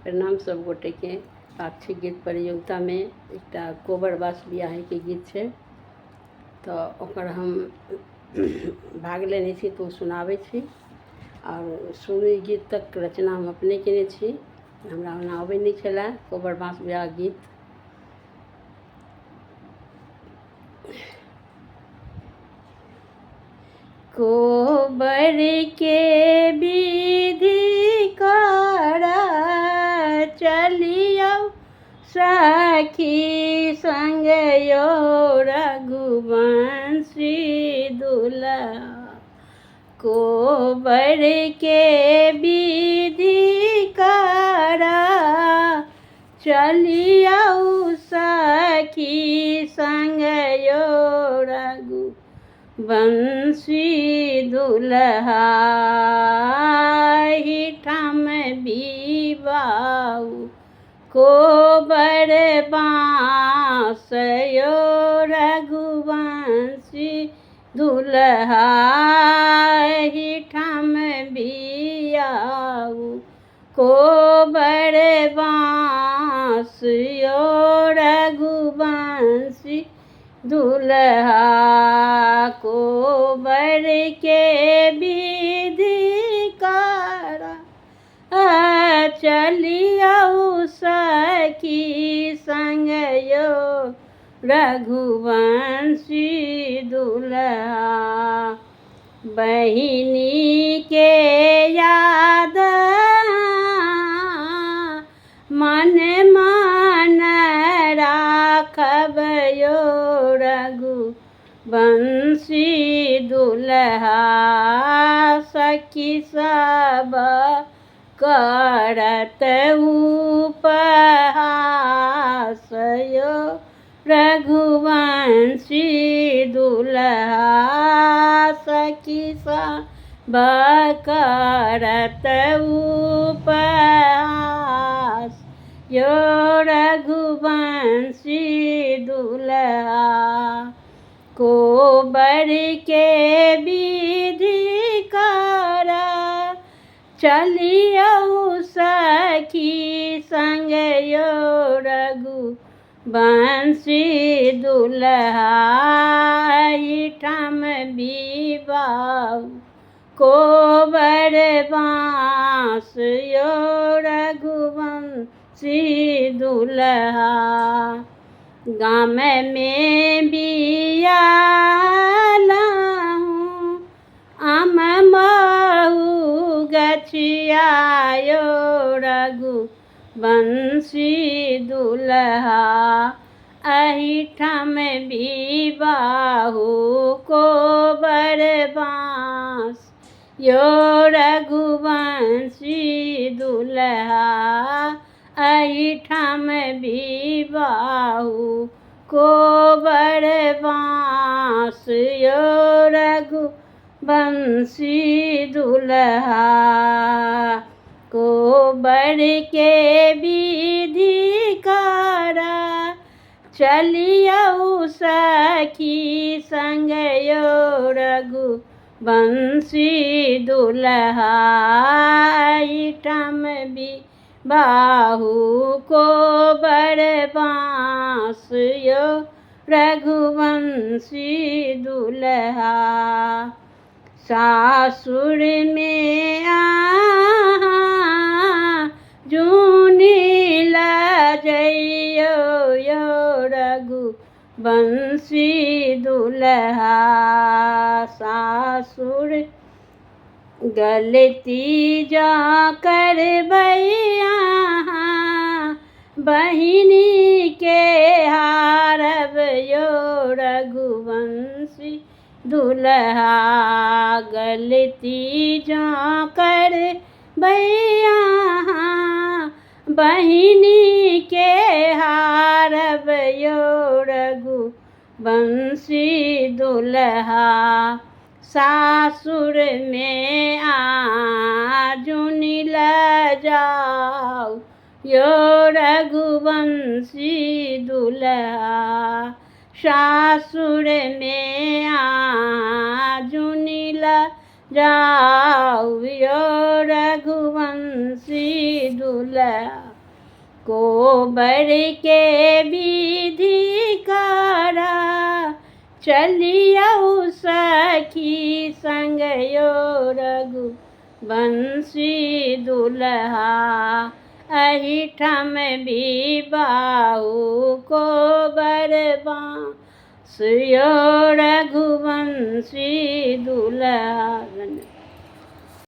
प्रणाम सब गोटे के। पाक्षिक गीत प्रतियोगिता में एक कोबरवास बियाह के गीत है, तो ओकर हम भाग लेने छी तो सुनाबै छी। और सुनी गीत तक रचना हम अपने केने छी, हमरा ओना आबै नहीं छला कोबरवास बियाह गीत। कोबर के विधि करा चलियो सखी संग यो रघुवंशी दूल्हा। कोबर के विधि करा चलियो सखी संग यो रघुवंशी दूल्हा। हिठम विवाह कोबर बाँस यो रघुवंशी दूल्हा। हिठम बियाह कोबर बाँस यो रघुवंशी दूल्हा। कोबर के विधि करा चलियो सखी संग यो रघुवंशी दूल्हा। बहिनी के याद मन मन राखब यो रघुवंशी दूल्हा। सखी सब करत उपहास यो रघुवंशी दूल्हा। सखी सब करत उपहास यो रघुवंशी दूल्हा। कोबर के विधि करा चलियो सखी संग यो रघुवंशी दूल्हा। हिठम विवाह कोबर बाँस यो रघुवंशी दूल्हा। गाम में बियालहूँ आम महू गछिया यो रघुवंशी दूल्हा। अहिठम विवाह कोबर बाँस यो रघुवंशी दूल्हा। अहिठम विवाह कोबर बाँस यो रघुवंशी दूल्हा। कोबर के विधि करा चलियो सखी संग यो रघुवंशी दूल्हा। हिठम विवाह कोबर बाँस यो रघुवंशी दूल्हा। सासुर में जूनी लजइयो यो रघुवंशी दूल्हा। सासुर गलती जा करबैया बहिनी के हारब यो रघुवंशी दूल्हा। गलती जा करबैया बहिनी के हारब यो रघुवंशी दूल्हा। सासुर में आजुनी लजाओ यो रघुवंशी दूल्हा। सासुर में आजुनी लजाओ यो रघुवंशी दूल्हा। कोबर के विधि करा चलियौ सखी संग यो रघु बंसी दुल्हा अहिठम बिबाहु कोबर बाँस यो रघुवंशी दुल्हा।